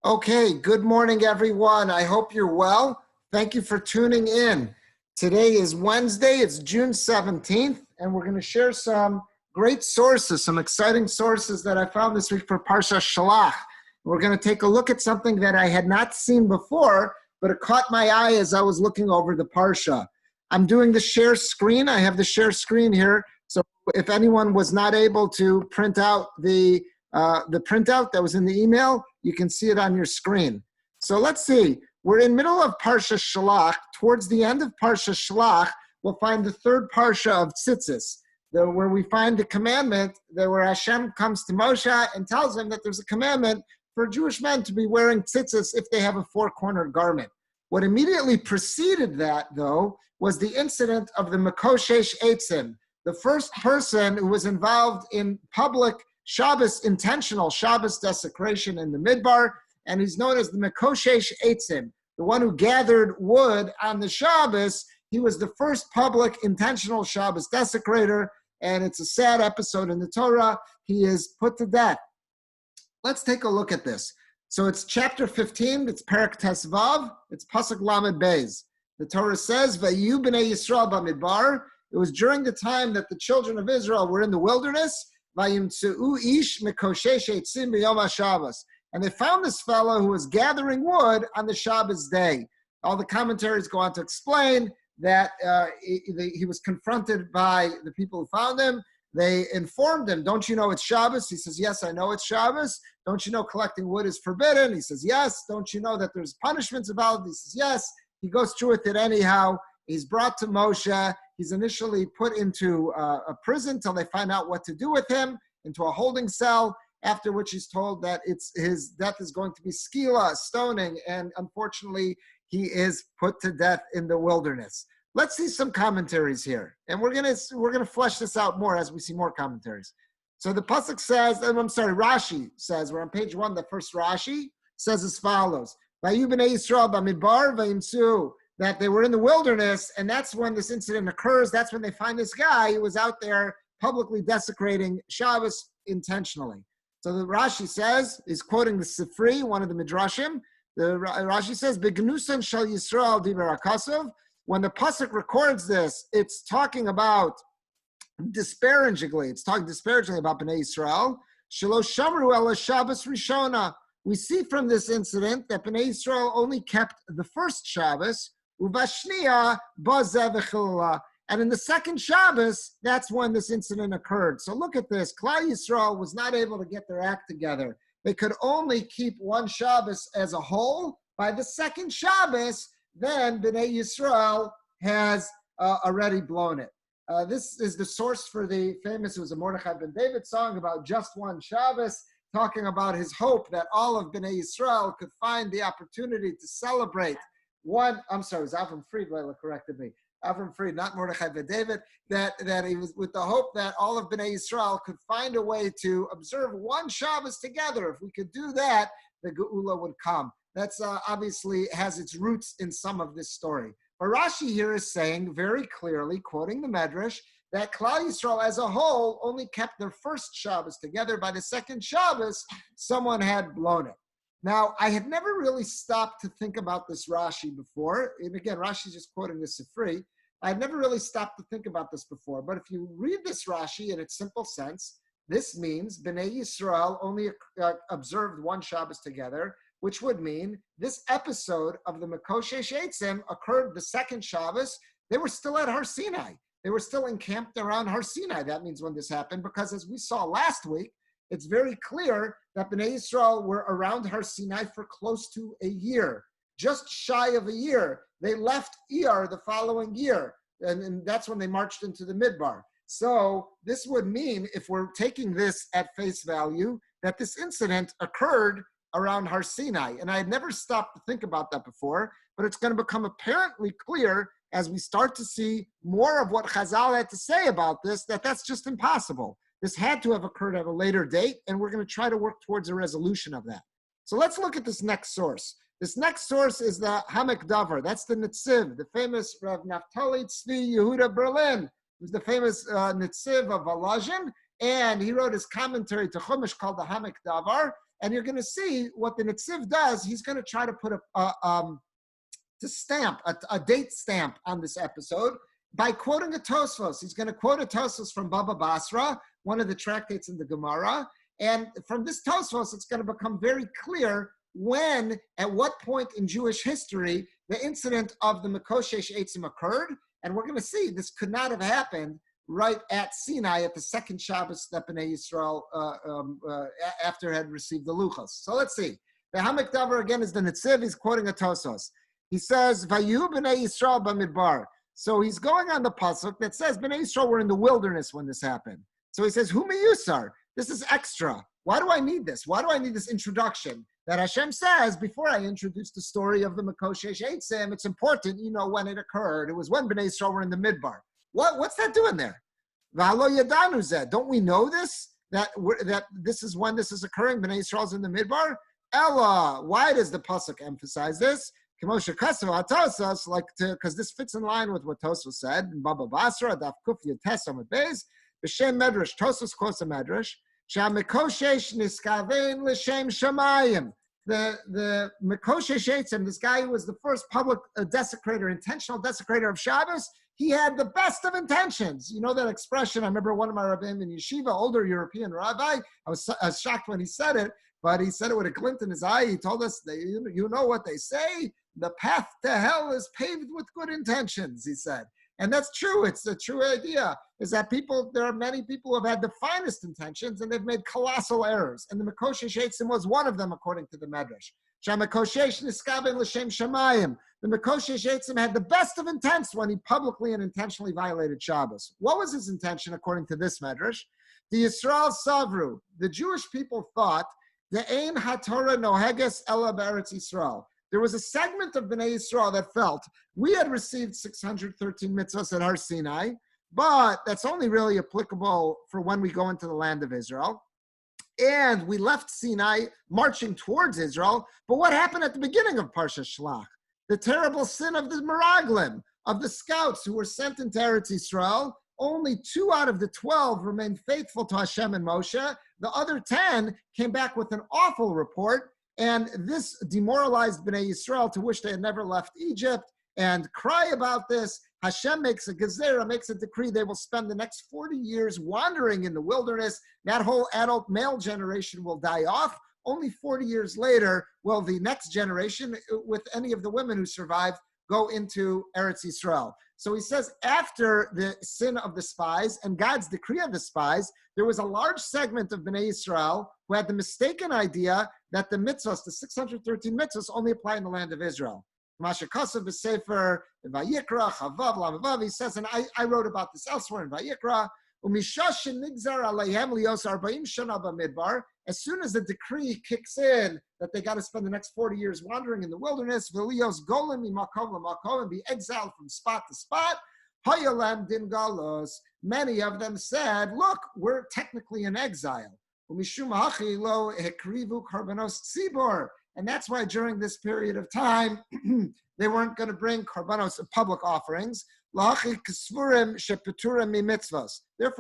Okay, good morning, everyone. I hope you're well. Thank you for tuning in. Today is Wednesday, it's June 17th, and we're going to share some great sources, some exciting sources that I found this week for Parshas Shelach. We're going to take a look at something that I had not seen before, but it caught my eye as I was looking over the Parsha. I'm doing the share screen. I have the share screen here, so if anyone was not able to print out the printout that was in the email, you can see it on your screen. So let's see. We're in middle of Parshas Shelach. Towards the end of Parshas Shelach, we'll find the third Parsha of Tzitzis, where we find the commandment that where Hashem comes to Moshe and tells him that there's a commandment for Jewish men to be wearing tzitzis if they have a four-cornered garment. What immediately preceded that, though, was the incident of the Mekoshesh Eitzim, the first person who was involved in public Shabbos, intentional Shabbos desecration in the Midbar, and he's known as the Mekoshesh Eitzim, the one who gathered wood on the Shabbos. He was the first public intentional Shabbos desecrator, and it's a sad episode in the Torah. He is put to death. Let's take a look at this. So it's chapter 15, it's Perek Tesvav, it's Pasuk Lamed Beis. The Torah says, Vayu b'nei Yisrael b'midbar. It was during the time that the children of Israel were in the wilderness, and they found this fellow who was gathering wood on the Shabbos day. All the commentaries go on to explain that he was confronted by the people who found him. They informed him, don't you know it's Shabbos? He says, yes, I know it's Shabbos. Don't you know collecting wood is forbidden? He says, yes. Don't you know that there's punishments about it? He says, yes. He goes through with it anyhow. He's brought to Moshe. He's initially put into a prison till they find out what to do with him, into a holding cell, after which he's told that his death is going to be skila, stoning, and unfortunately, he is put to death in the wilderness. Let's see some commentaries here, and we're gonna flesh this out more as we see more commentaries. So the pasuk says, Rashi says, we're on page 1, the first Rashi says as follows: Vayu b'nei Yisrael b'midbar v'yimtzu, that they were in the wilderness, and that's when this incident occurs. That's when they find this guy who was out there publicly desecrating Shabbos intentionally. So the Rashi says, he's quoting the Sifri, one of the Midrashim. The Rashi says, B'gnusan shel Yisrael divrei Torah. When the pasuk records this, it's talking about disparagingly. It's talking disparagingly about Bnei Yisrael. Shelo shamru ela Shabbos Rishona. We see from this incident that Bnei Yisrael only kept the first Shabbos, uvashniya bazeh v'chilula. And in the second Shabbos, that's when this incident occurred. So look at this. Klal Yisrael was not able to get their act together. They could only keep one Shabbos as a whole. By the second Shabbos, then Bnei Yisrael has already blown it. This is the source for the famous, it was a Mordechai ben David song about just one Shabbos, talking about his hope that all of Bnei Yisrael could find the opportunity to celebrate one, it was Avram Fried, Leila corrected me. Avram Fried, not Mordechai ben David, that he was with the hope that all of Bnei Yisrael could find a way to observe one Shabbos together. If we could do that, the Geula would come. That's obviously has its roots in some of this story. But Rashi here is saying very clearly, quoting the Medrash, that Klal Yisrael as a whole only kept their first Shabbos together. By the second Shabbos, someone had blown it. Now, I had never really stopped to think about this Rashi before. And again, Rashi's just quoting the Sifri. I had never really stopped to think about this before. But if you read this Rashi in its simple sense, this means Bnei Yisrael only observed one Shabbos together, which would mean this episode of the Mekoshesh Eitzim occurred the second Shabbos. They were still at Har Sinai. They were still encamped around Har Sinai. That means when this happened, because as we saw last week, it's very clear that Bnei Yisrael were around Har Sinai for close to a year, just shy of a year. They left Iyar the following year, and that's when they marched into the Midbar. So this would mean, if we're taking this at face value, that this incident occurred around Har Sinai. And I had never stopped to think about that before, but it's going to become apparently clear as we start to see more of what Chazal had to say about this, that that's just impossible. This had to have occurred at a later date, and we're going to try to work towards a resolution of that. So let's look at this next source. This next source is the Hamek Davar. That's the Netziv, the famous Rav Naftali Tzvi Yehuda Berlin, who's the famous Netziv of Volozhin, and he wrote his commentary to Chumash called the Hamek Davar. And you're going to see what the Netziv does. He's going to try to put a date stamp on this episode by quoting a Tosfos. He's going to quote a Tosfos from Baba Basra, one of the tractates in the Gemara. And from this Tosfos, it's going to become very clear when, at what point in Jewish history, the incident of the Mekoshesh Eitzim occurred. And we're going to see this could not have happened right at Sinai at the second Shabbos that Bnei Yisrael after had received the Luchos. So let's see. The Hamek Davar again is the Netziv. He's quoting a Tosos. He says, Vayu Bnei Yisrael b'midbar. So he's going on the pasuk that says Bnei Yisrael were in the wilderness when this happened. So he says, Hu miyusar. This is extra. Why do I need this? Why do I need this introduction? That Hashem says, before I introduce the story of the Mekoshesh Eitzim, it's important you know when it occurred. It was when Bnei Yisrael were in the midbar. What's that doing there? Don't we know this? That this is when this is occurring? Bnei Yisrael's in the midbar? Ella, why does the pasuk emphasize this? Because this fits in line with what Tosfos said in Baba Basra, Daf Kuf Yotes Amud Beis, B'Shem Medrash. Tosfos quotes a Medrash. Sha'Mekoshesh niskavein l'shem shamayim. The Mekoshesh Eitzim, this guy who was the first public desecrator, intentional desecrator of Shabbos, he had the best of intentions. You know that expression? I remember one of my rabbis in yeshiva, older European rabbi. I was shocked when he said it, but he said it with a glint in his eye. He told us, you know what they say? The path to hell is paved with good intentions, he said. And that's true. It's a true idea, is that there are many people who have had the finest intentions and they've made colossal errors. And the Mekoshesh Eitzim was one of them, according to the Medrash. Sha'Mekoshesh niskaven l'shem shamayim. The Mekoshesh Eitzim had the best of intents when he publicly and intentionally violated Shabbos. What was his intention, according to this Medrash? The Yisrael Savru, the Jewish people thought, the Ein HaTorah Noheges Ela B'Eretz Yisrael. There was a segment of Bnei Yisrael that felt we had received 613 mitzvahs at Har Sinai, but that's only really applicable for when we go into the land of Israel. And we left Sinai marching towards Israel. But what happened at the beginning of Parshas Shelach? The terrible sin of the Meraglim, of the scouts who were sent into Eretz Yisrael. Only 2 out of the 12 remained faithful to Hashem and Moshe. The other 10 came back with an awful report. And this demoralized Bnei Yisrael to wish they had never left Egypt and cry about this. Hashem makes a gezerah, makes a decree. They will spend the next 40 years wandering in the wilderness. That whole adult male generation will die off. Only 40 years later will the next generation, with any of the women who survived, go into Eretz Yisrael. So he says after the sin of the spies and God's decree of the spies, there was a large segment of Bnei Yisrael who had the mistaken idea that the mitzvahs, the 613 mitzvahs, only apply in the land of Israel. Masha Kasav B'Sefer, Vayikra, Chavav, Lamav, he says, and I wrote about this elsewhere in Vayikra, as soon as the decree kicks in that they got to spend the next 40 years wandering in the wilderness, and be exiled from spot to spot, many of them said, look, we're technically in exile. And that's why during this period of time, they weren't going to bring karbanos, public offerings. Therefore,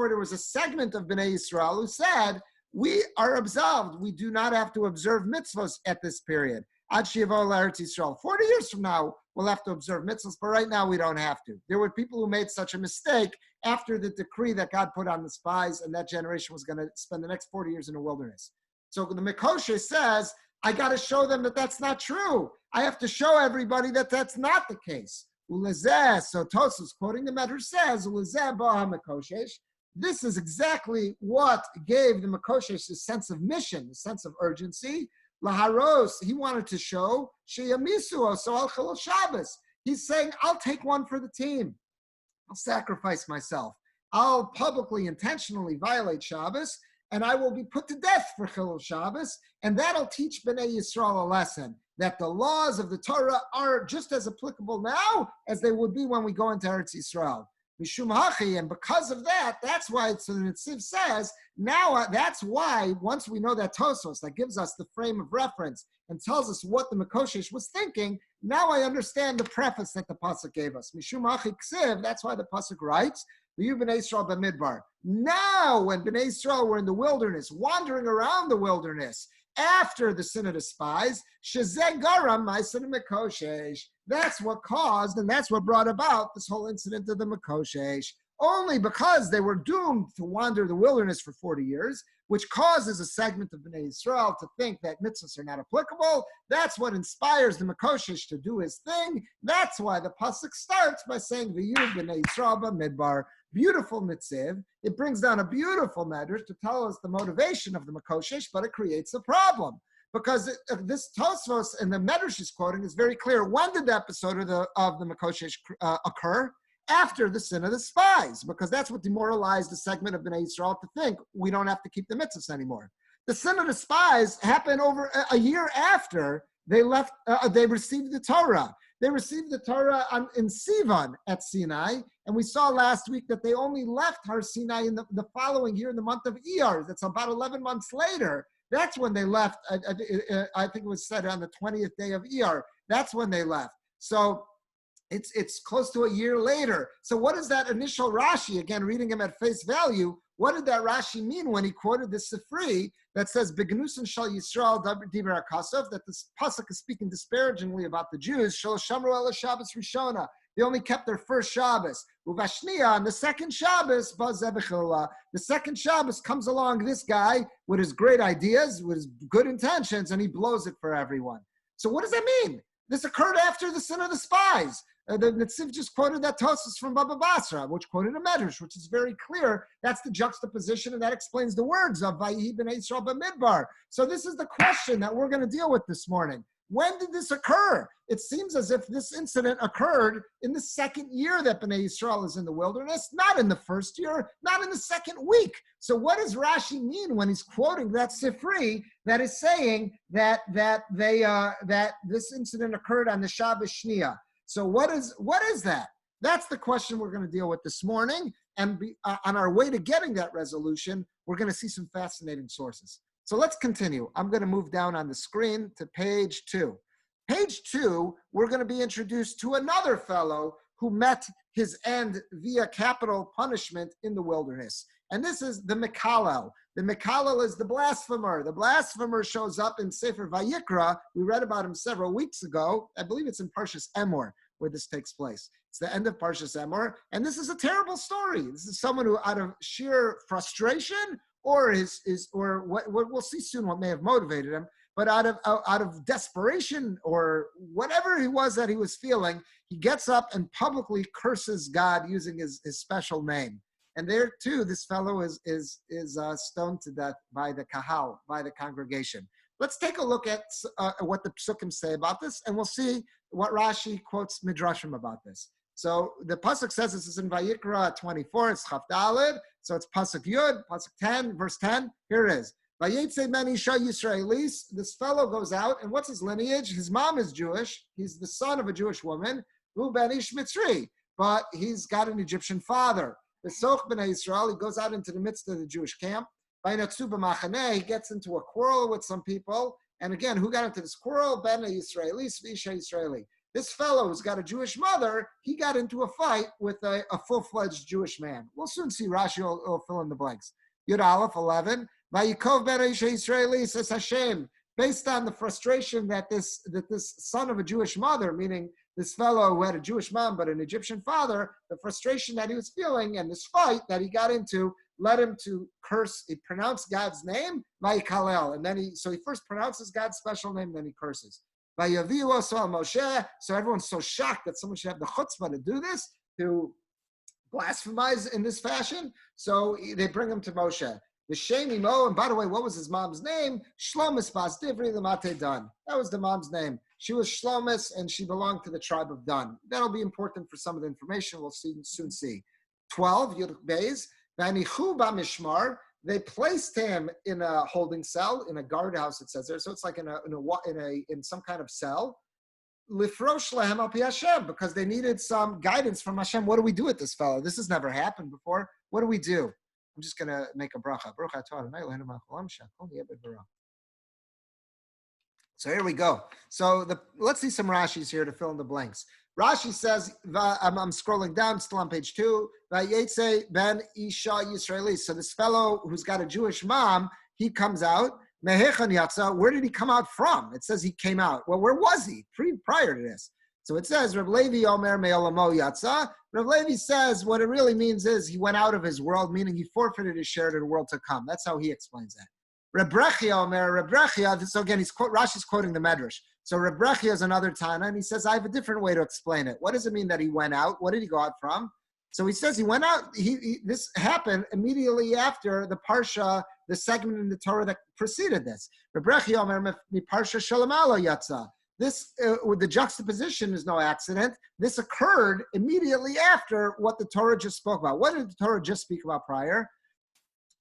there was a segment of Bnei Yisrael who said, we are absolved. We do not have to observe mitzvahs at this period. Ad Sheyavo L'Eretz Yisrael. 40 years from now, we'll have to observe mitzvahs, but right now we don't have to. There were people who made such a mistake after the decree that God put on the spies, and that generation was going to spend the next 40 years in the wilderness. So the Mekoshe says, I got to show them that that's not true. I have to show everybody that that's not the case. So Tosfos, quoting the Medrash, says, this is exactly what gave the Mekoshesh a sense of mission, a sense of urgency. Laharos, he wanted to show Sheyamisu, so al Chilul Shabbos. He's saying, I'll take one for the team. I'll sacrifice myself. I'll publicly, intentionally violate Shabbos, and I will be put to death for Chilul Shabbos, and that'll teach Bnei Yisrael a lesson, that the laws of the Torah are just as applicable now as they would be when we go into Eretz Yisrael. Mishum Hachi, and because of that, that's why, so the Netziv says, now that's why, once we know that Tosfos, that gives us the frame of reference and tells us what the Mekoshesh was thinking, now I understand the preface that the Pasuk gave us. Mishum Hachi Ksiv, that's why the Pasuk writes, V'yu Bnei Yisrael b'midbar. Now, when Bnei Yisrael were in the wilderness, wandering around the wilderness, after the sin of the spies, shezeh garam ma'aser mekoshesh. That's what caused and that's what brought about this whole incident of the mekoshesh. Only because they were doomed to wander the wilderness for 40 years, which causes a segment of Bnei Yisrael to think that mitzvahs are not applicable. That's what inspires the Mekoshesh to do his thing. That's why the pasuk starts by saying, "V'yu Bnei Yisrael b'midbar." Beautiful mitzvah. It brings down a beautiful medrash to tell us the motivation of the Mekoshesh, but it creates a problem. Because this Tosfos and the medrash is quoting is very clear. When did the episode of the Mekoshesh occur? After the sin of the spies, because that's what demoralized the segment of Bnei Yisrael to think we don't have to keep the mitzvahs anymore. The sin of the spies happened over a year after they left. They received the Torah. They received the Torah in Sivan at Sinai, and we saw last week that they only left Har Sinai in the following year in the month of Iyar. That's about 11 months later. That's when they left. I think it was said on the 20th day of Iyar. That's when they left. So it's close to a year later. So what is that initial Rashi, again, reading him at face value, what did that Rashi mean when he quoted this Sifri that says, Begnusin shal Yisrael divrei kasov, that this pasuk is speaking disparagingly about the Jews, shal shamru el Shabbos Rishona, they only kept their first Shabbos. Uvashniya, on the second Shabbos, the second Shabbos comes along this guy with his great ideas, with his good intentions, and he blows it for everyone. So what does that mean? This occurred after the sin of the spies. The Netziv just quoted that Tosfos from Baba Basra, which quoted a medrash, which is very clear. That's the juxtaposition, and that explains the words of Vayihi b'nei Yisrael b'midbar. So this is the question that we're going to deal with this morning. When did this occur? It seems as if this incident occurred in the second year that Bnei Yisrael is in the wilderness, not in the first year, not in the second week. So what does Rashi mean when he's quoting that Sifri that is saying that this incident occurred on the Shabbos Shniya? So what is that? That's the question we're going to deal with this morning. And on our way to getting that resolution, we're going to see some fascinating sources. So let's continue. I'm going to move down on the screen to page 2. Page 2, we're going to be introduced to another fellow who met his end via capital punishment in the wilderness. And this is the Mekalel. The Mekalel is the blasphemer. The blasphemer shows up in Sefer Vayikra. We read about him several weeks ago. I believe it's in Parshas Emor where this takes place. It's the end of Parshas Emor. And this is a terrible story. This is someone who, out of sheer frustration, or what we'll see soon what may have motivated him, but out of desperation or whatever it was that he was feeling, he gets up and publicly curses God using his special name. And there too, this fellow is stoned to death by the kahal, by the congregation. Let's take a look at what the psukim say about this, and we'll see what Rashi quotes midrashim about this. So the pasuk says, this is in Vayikra 24, it's Chaf Daled, so it's pasuk Yud, pasuk 10, verse 10. Here it is. Vayetze ben isha Yisraelis. This fellow goes out, and what's his lineage? His mom is Jewish. He's the son of a Jewish woman. Hu ben ish Mitzri, but he's got an Egyptian father. Besoch b'nei Yisrael, he goes out into the midst of the Jewish camp. Vayinatzu b'machaneh, he gets into a quarrel with some people. And again, who got into this quarrel? Bnei Yisraelis v'isha Yisraeli. This fellow who's got a Jewish mother, he got into a fight with a full-fledged Jewish man. We'll soon see. Rashi will fill in the blanks. Yud Aleph 11. Vayikov b'nei Yisraeli says Hashem. Based on the frustration that this son of a Jewish mother, meaning this fellow who had a Jewish mom but an Egyptian father, the frustration that he was feeling and this fight that he got into led him to curse. He pronounced God's name, Vayikalel, and then he first pronounces God's special name, then he curses. Vayaviu oso al Moshe. So everyone's so shocked that someone should have the chutzpah to do this, to blasphemize in this fashion. So they bring him to Moshe. The Shemimo, and by the way, what was his mom's name? Shlomis bas Divrei Lamate Dan. That was the mom's name. She was Shlomis, and she belonged to the tribe of Dan. That'll be important for some of the information we'll soon see. 12, Yud Beis, Vanichu b'mishmar. They placed him in a holding cell, in a guardhouse, it says there. So it's like in some kind of cell. Lifrosh lehem al pi Hashem, because they needed some guidance from Hashem. What do we do with this fellow? This has never happened before. What do we do? I'm just going to make a bracha. So here we go. So let's see some Rashis here to fill in the blanks. Rashi says, I'm scrolling down, still on page 2. Vayetze ben isha Yisraeli. So this fellow who's got a Jewish mom, he comes out. Mehechan yatsa, where did he come out from? It says he came out. Well, where was he prior to this? So it says, Reb Levi Omer Me'olamo yatsa. Reb Levi says what it really means is he went out of his world, meaning he forfeited his share to the world to come. That's how he explains that. Reb Brechia Omer, Reb Brechia, so again, Rashi's quoting the Medrash. So Reb Brechia is another Tana, and he says, I have a different way to explain it. What does it mean that he went out? What did he go out from? So he says he went out, this happened immediately after the Parsha, the segment in the Torah that preceded this. Reb Brechia Omer mi Parsha Shalomalo Yatsa. This, with the juxtaposition is no accident. This occurred immediately after what the Torah just spoke about. What did the Torah just speak about prior?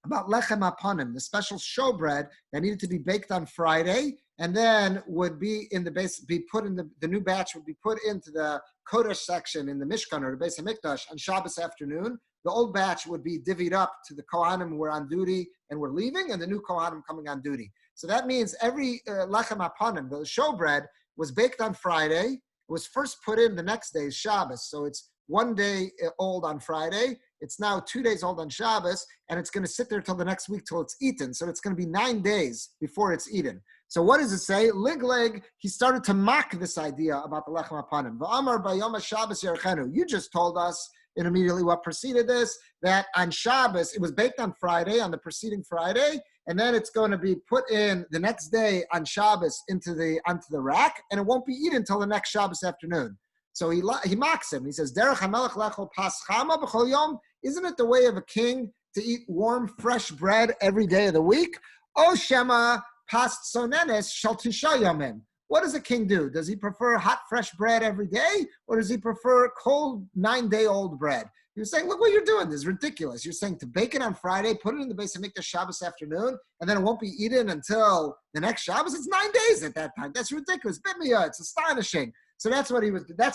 About lechem aponim, the special showbread that needed to be baked on Friday, and then would be in the base, be put in the new batch would be put into the Kodesh section in the Mishkan or the Beis HaMikdash on Shabbos afternoon. The old batch would be divvied up to the Kohanim who were on duty and were leaving, and the new Kohanim coming on duty. So that means every lechem aponim, the showbread, was baked on Friday. It was first put in the next day's Shabbos. So it's 1 day old on Friday. It's now 2 days old on Shabbos, and it's going to sit there till the next week till it's eaten. So it's going to be 9 days before it's eaten. So what does it say? Ligleg, he started to mock this idea about the lechem apanim. V'amar bayom Shabbos yerchenu. You just told us in immediately what preceded this, that on Shabbos, it was baked on Friday, on the preceding Friday, and then it's going to be put in the next day on Shabbos onto the rack, and it won't be eaten until the next Shabbos afternoon. So he mocks him. He says, Derech hamelech lechol pas chama b'chol yom. Isn't it the way of a king to eat warm, fresh bread every day of the week? O shema pas tzonenes shel tisha yomim. What does a king do? Does he prefer hot, fresh bread every day, or does he prefer cold, 9-day-old bread? You're saying, look what you're doing. This is ridiculous. You're saying to bake it on Friday, put it in the Beis HaMikdash Shabbos afternoon, and then it won't be eaten until the next Shabbos. It's 9 days at that time. That's ridiculous. Bimiyah, it's astonishing. So that's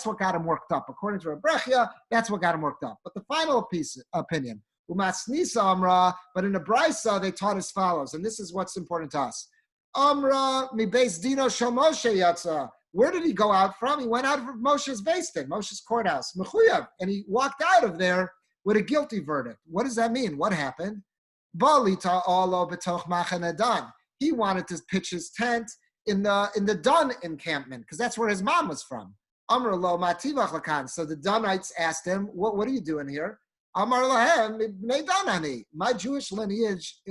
what got him worked up. According to Rebrechia, that's what got him worked up. But the final opinion, Umasnisa Amra, but in the Brisa, they taught as follows, and this is what's important to us. Amra mi beis dino shel Moshe yatsa. Where did he go out from? He went out of Moshe's Beis Din, Moshe's courthouse, Mechuyav, and he walked out of there with a guilty verdict. What does that mean? What happened? Balita alo betoch machane Dan. He wanted to pitch his tent in the Dan encampment because that's where his mom was from. Amar lo mativach lakan. So the Danites asked him, "What are you doing here?" Amar lahem ibnei Dan. My Jewish lineage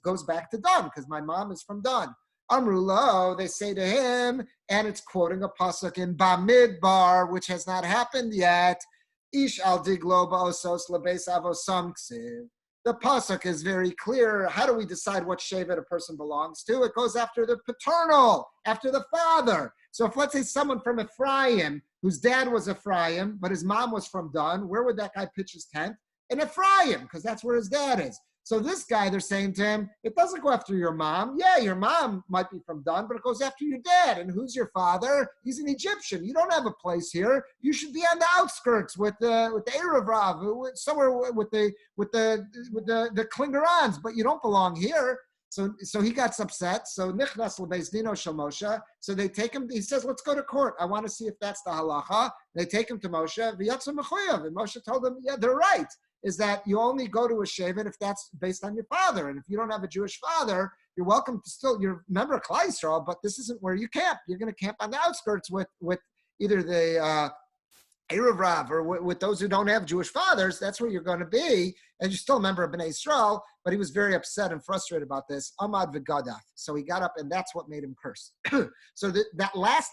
goes back to Dan because my mom is from Dan. Amrulo, they say to him, and it's quoting a pasuk in Bamidbar, which has not happened yet. Ish al diglo ba'osos lebeis avosam ksiv. The pasuk is very clear. How do we decide what shevet a person belongs to? It goes after the paternal, after the father. So if, let's say, someone from Ephraim, whose dad was Ephraim, but his mom was from Dan, where would that guy pitch his tent? In Ephraim, because that's where his dad is. So this guy, they're saying to him, it doesn't go after your mom. Yeah, your mom might be from Dan, but it goes after your dad. And who's your father? He's an Egyptian. You don't have a place here. You should be on the outskirts with the Erev Rav, somewhere with the Klingerans, but you don't belong here. So he gets upset. So nichnas lebeis dino shel Moshe. So they take him. He says, "Let's go to court. I want to see if that's the halacha." They take him to Moshe. V'yatzu mechuyav. And Moshe told them, "Yeah, they're right. Is that you only go to a shevet if that's based on your father. And if you don't have a Jewish father, you're welcome to still, you're a member of Klal Yisrael, but this isn't where you camp. You're going to camp on the outskirts with either the Erev Rav or with those who don't have Jewish fathers. That's where you're going to be. And you're still a member of Bnei Yisrael, but he was very upset and frustrated about this. Amad v'gadaf. So he got up, and that's what made him curse. So that last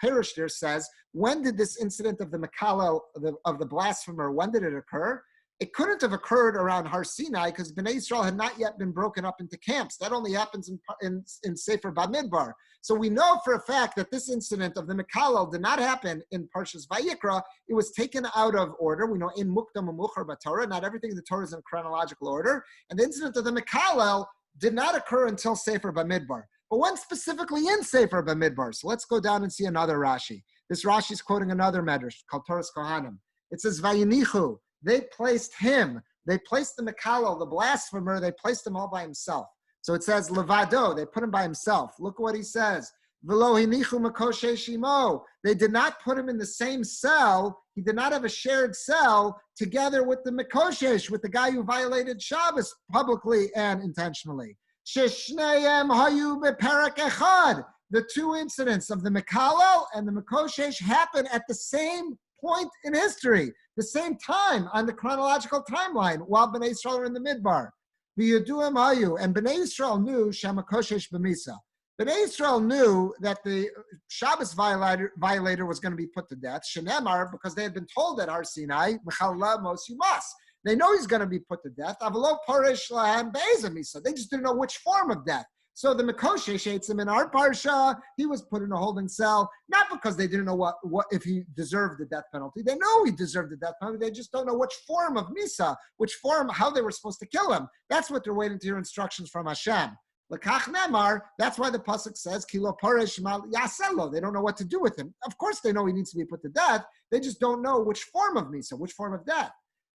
parish there says, when did this incident of the Mekalel, of the blasphemer, when did it occur? It couldn't have occurred around Har Sinai because Bnei Yisrael had not yet been broken up into camps. That only happens in Sefer Bamidbar. So we know for a fact that this incident of the Mekalel did not happen in Parshas Vayikra. It was taken out of order. We know in Mukdam Umuchar B'Torah, not everything in the Torah is in chronological order. And the incident of the Mekalel did not occur until Sefer Bamidbar. But when specifically in Sefer Bamidbar? So let's go down and see another Rashi. This Rashi is quoting another medrash called Toras Kohanim. It says, Vayinichu. They placed him, they placed the Mekalel, the blasphemer, they placed him all by himself. So it says, Levado, they put him by himself. Look what he says. V'lo hinichu makoshe shimo. They did not put him in the same cell. He did not have a shared cell together with the Mekoshesh, with the guy who violated Shabbos publicly and intentionally. Sheshneim hayu beperek echad. The two incidents of the Mekalel and the Mekoshesh happen at the same point in history, the same time on the chronological timeline, while Bnei Yisrael are in the Midbar. V'yeduim hayu, and Bnei Yisrael knew Shemakoshesh b'misa. Bnei Yisrael knew that the Shabbos violator was going to be put to death. Shenemar, because they had been told at Har Sinai, Mechallah Mos Yumas. They know he's going to be put to death. Avalo Parish Lahem Be'ezah Misa. They just didn't know which form of death. So the Mekoshesh hates him in our parsha. He was put in a holding cell, not because they didn't know what if he deserved the death penalty. They know he deserved the death penalty. They just don't know which form of Misa, which form, how they were supposed to kill him. That's what they're waiting to hear instructions from Hashem. L'kach nemar, that's why the pasuk says, Kilo Parish Mal Yaselo. They don't know what to do with him. Of course they know he needs to be put to death. They just don't know which form of Misa, which form of death.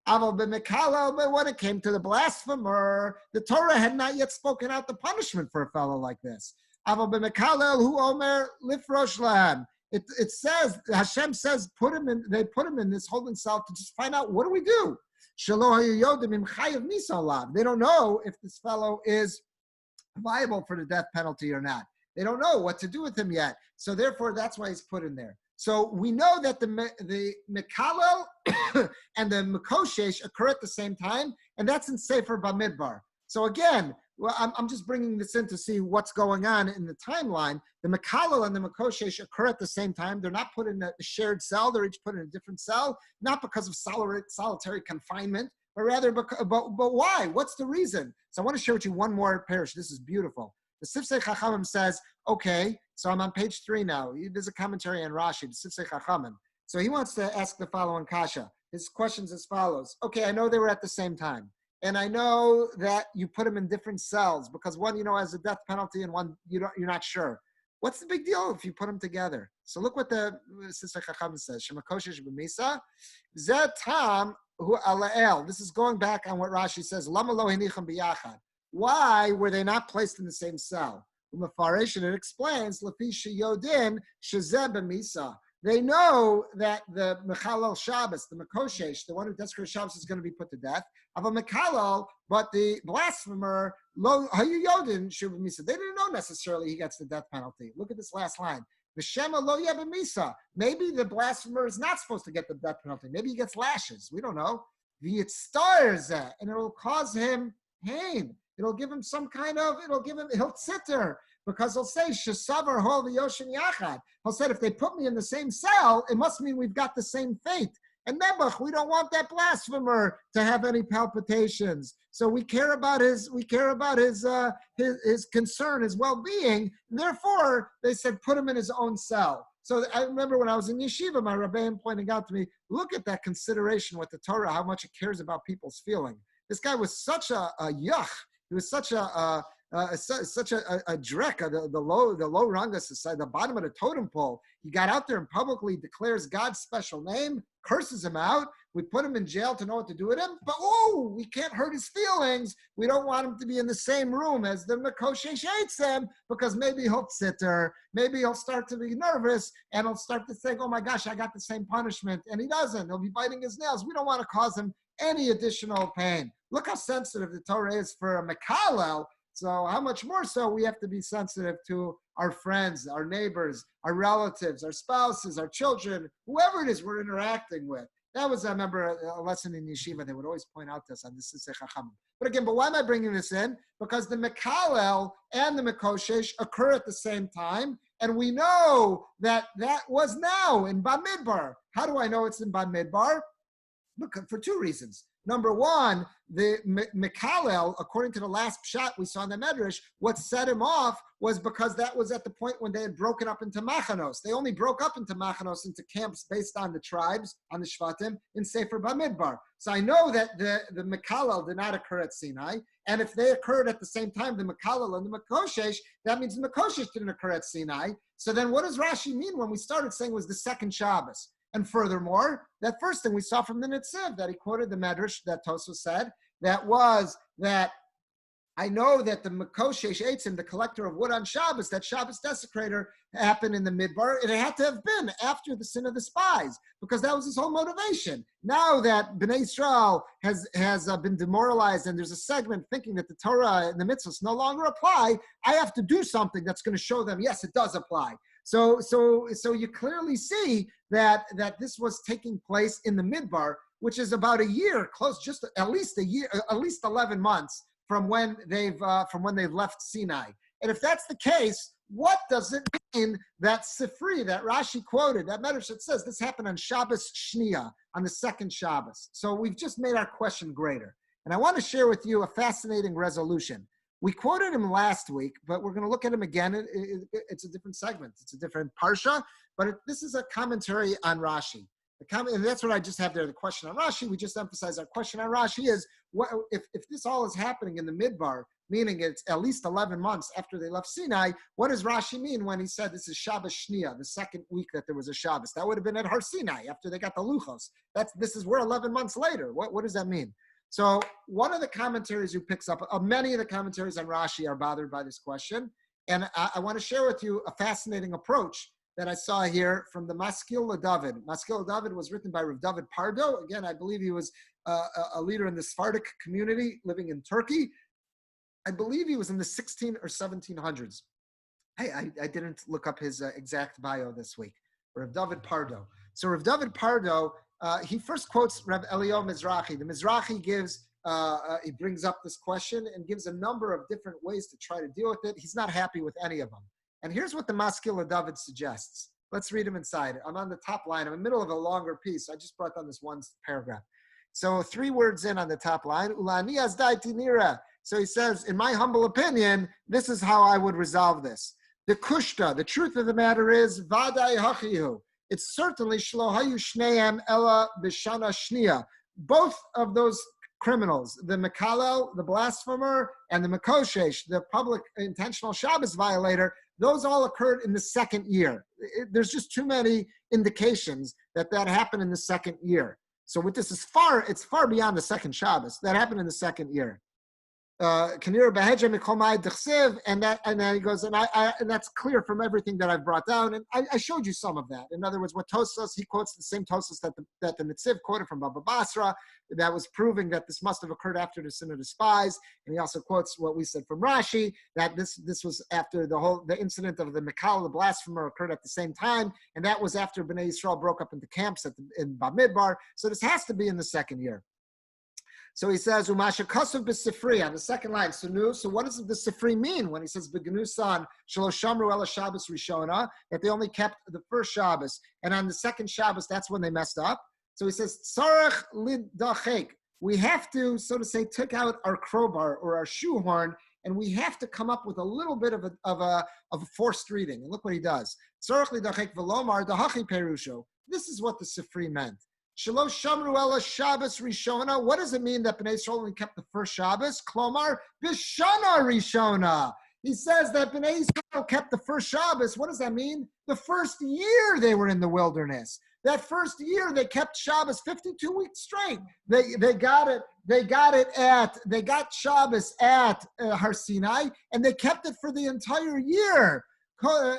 But when it came to the blasphemer, the Torah had not yet spoken out the punishment for a fellow like this. It says, Hashem says, they put him in this holding cell to just find out, what do we do? They don't know if this fellow is viable for the death penalty or not. They don't know what to do with him yet. So therefore, that's why he's put in there. So we know that the Mekalel and the Mekoshesh occur at the same time, and that's in Sefer Bamidbar. So again, well, I'm just bringing this in to see what's going on in the timeline. The Mekalel and the Mekoshesh occur at the same time. They're not put in a shared cell. They're each put in a different cell, not because of solitary confinement, but rather, but why? What's the reason? So I want to share with you one more parish. This is beautiful. The Sifsei Chachamim says, okay, so I'm on page 3 now. There's a commentary on Rashi, the Sifsei Chachamim. So he wants to ask the following kasha. His question's as follows. Okay, I know they were at the same time. And I know that you put them in different cells because one, has a death penalty and one, you're not sure. What's the big deal if you put them together? So look what the Sifsei Chachamim says. Shemakoshesh b'misa, zeh tam hu alael. This is going back on what Rashi says. Lama lo hinicham biyachad. Why were they not placed in the same cell? It explains, they know that the Mechalel Shabbos, the Mekoshesh, the one who desecrates Shabbos, is going to be put to death. Of a Mechalel, but the blasphemer, Lo Hayuyodin Shubamisa. They didn't know necessarily he gets the death penalty. Look at this last line. V'shema Lo Yebamisa. Maybe the blasphemer is not supposed to get the death penalty. Maybe he gets lashes. We don't know. V'yitztar zeh, and it will cause him pain. It'll give him he'll sit there because he'll say, Shesavar hol v'yoshin yachad. He'll say, if they put me in the same cell, it must mean we've got the same fate. And Nebuch, we don't want that blasphemer to have any palpitations. So we care about his concern, his well-being. And therefore, they said, put him in his own cell. So I remember when I was in yeshiva, my Rabbi pointing out to me, look at that consideration with the Torah, how much it cares about people's feeling. This guy was such a yuch. He was such a drek, the low ranga society, the bottom of the totem pole. He got out there and publicly declares God's special name, curses him out. We put him in jail to know what to do with him, but we can't hurt his feelings. We don't want him to be in the same room as the Mekoshesh hates him because maybe he'll sit there, maybe he'll start to be nervous and he'll start to think, oh my gosh, I got the same punishment, and he doesn't. He'll be biting his nails. We don't want to cause him any additional pain. Look how sensitive the Torah is for a Mekalel. So how much more so we have to be sensitive to our friends, our neighbors, our relatives, our spouses, our children, whoever it is we're interacting with. That was, I remember, a lesson in yeshiva. They would always point out this on the Sisei Chachamim. But again, why am I bringing this in? Because the Mekalel and the Mekoshesh occur at the same time. And we know that was now in Bamidbar. How do I know it's in Bamidbar? For two reasons. Number one, the Mekalel, according to the last pshat we saw in the Medrash, what set him off was because that was at the point when they had broken up into machanos. They only broke up into machanos, into camps based on the tribes, on the Shvatim, in Sefer Bamidbar. So I know that the Mekalel did not occur at Sinai, and if they occurred at the same time, the Mekalel and the Mekoshesh, that means the Mekoshesh didn't occur at Sinai. So then what does Rashi mean when we started saying it was the second Shabbos? And furthermore, that first thing we saw from the Netziv, that he quoted the Medrash that Tosfos said, that was that I know that the Makoshesh Eitzim, the collector of wood on Shabbos, that Shabbos desecrator happened in the Midbar. It had to have been after the sin of the spies, because that was his whole motivation. Now that Bnei Israel has been demoralized and there's a segment thinking that the Torah and the mitzvahs no longer apply, I have to do something that's going to show them, yes, it does apply. So you clearly see that this was taking place in the Midbar, which is about a year, just at least a year, at least 11 months from when they've left Sinai. And if that's the case, what does it mean that Sifri, that Rashi quoted, that Medrash that says this happened on Shabbos Shnia, on the second Shabbos? So we've just made our question greater. And I want to share with you a fascinating resolution. We quoted him last week, but we're going to look at him again. It's a different segment. It's a different parsha, but this is a commentary on Rashi. And that's what I just have there, the question on Rashi. We just emphasize our question on Rashi is, what, if this all is happening in the Midbar, meaning it's at least 11 months after they left Sinai, what does Rashi mean when he said this is Shabbos Shnia, the second week that there was a Shabbos? That would have been at Har Sinai after they got the Luchos. We're 11 months later. What does that mean? So one of the commentaries who picks up, many of the commentaries on Rashi are bothered by this question. And I want to share with you a fascinating approach that I saw here from the Maskil LeDavid. Maskil LeDavid was written by Rav David Pardo. Again, I believe he was a leader in the Sephardic community living in Turkey. I believe he was in the 16 or 1700s. I didn't look up his exact bio this week. Rav David Pardo. So Rav David Pardo, he first quotes Rav Elio Mizrahi. The Mizrahi he brings up this question and gives a number of different ways to try to deal with it. He's not happy with any of them. And here's what the Maskil LeDavid suggests. Let's read him inside. I'm on the top line. I'm in the middle of a longer piece. I just brought down this one paragraph. So 3 words in on the top line. Ulani azdai tinira. So he says, in my humble opinion, this is how I would resolve this. The kushta, the truth of the matter is, vadai hachihu. It's certainly shlo hayu shneim ella b'shana shnia. Both of those criminals, the Mekalel, the blasphemer, and the Mekoshesh, the public intentional Shabbos violator, those all occurred in the second year. There's just too many indications that happened in the second year. So with this, it's far beyond the second Shabbos. That happened in the second year. And then he goes, and that's clear from everything that I've brought down. And I showed you some of that. In other words, what Tosfos, he quotes the same Tosfos that the Netziv quoted from Baba Basra, that was proving that this must have occurred after the sin of the spies. And he also quotes what we said from Rashi, that this was after the incident of the Mikal, the blasphemer, occurred at the same time. And that was after Bnei Yisrael broke up into camps in Bamidbar. So this has to be in the second year. So he says, Umasha Kasav b'Sifri, on the second line. So what does the Sifri mean when he says, B'Gnusan, Shalosh Shamru Ela Shabbos Rishona, that they only kept the first Shabbos, and on the second Shabbos, that's when they messed up? So he says, Tzarech Lidachek. We have to, so to say, take out our crowbar or our shoehorn, and we have to come up with a little bit of a forced reading. And look what he does. Tzarech Lidachek Velomar Dahachi Perusho. This is what the Sifri meant. Shalosh Shamru Ela Shabbos Rishona. What does it mean that Bnei Yisrael only kept the first Shabbos? Klomar B'Shana Rishona. He says that Bnei Yisrael kept the first Shabbos. What does that mean? The first year they were in the wilderness. That first year they kept Shabbos 52 weeks straight. They got Shabbos at Har Sinai, and they kept it for the entire year.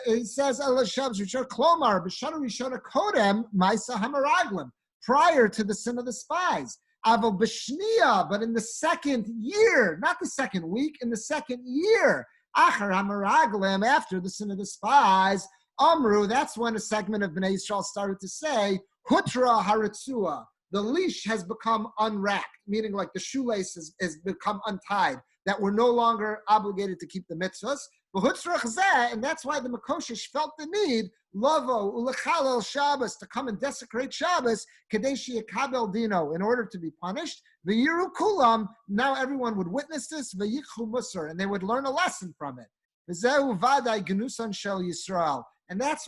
He says Ela Shabbos Rishona Klomar B'Shana Rishona Kodem Maisa Hamaraglim. Prior to the sin of the spies. Aval b'shnia, but in the second year, not the second week, in the second year, achar hamaraglim, after the sin of the spies, amru, that's when a segment of Bnei Yisrael started to say, hutra haritzua, the leash has become unwrapped, meaning like the shoelace has become untied, that we're no longer obligated to keep the mitzvahs. And that's why the Mekoshesh felt the need, Lovo, Ulechalel Shabbos, to come and desecrate Shabbos, Kadeshi Yakabel Dino, in order to be punished. V'yiru Kulam, now everyone would witness this, V'yichu Musar, and they would learn a lesson from it. V'zehu Vadai Genusan Shel Yisrael. And that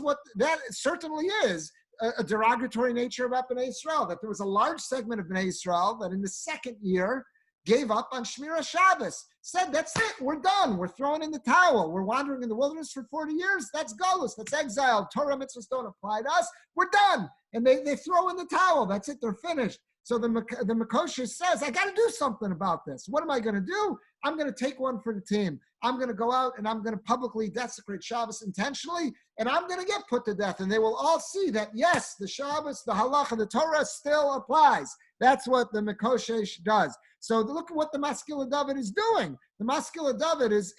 certainly is a derogatory nature about Bnei Yisrael, that there was a large segment of Bnei Yisrael that in the second year gave up on Shmira Shabbos, said, that's it, we're done, we're throwing in the towel, we're wandering in the wilderness for 40 years, that's Golus, that's exile, Torah mitzvahs don't apply to us, we're done. And they throw in the towel, that's it, they're finished. So the Mekoshesh says, I got to do something about this. What am I going to do? I'm going to take one for the team. I'm going to go out and I'm going to publicly desecrate Shabbos intentionally, and I'm going to get put to death. And they will all see that, yes, the Shabbos, the halacha, the Torah still applies. That's what the Mekoshesh does. So look at what the Maskil David is doing. The Maskil David is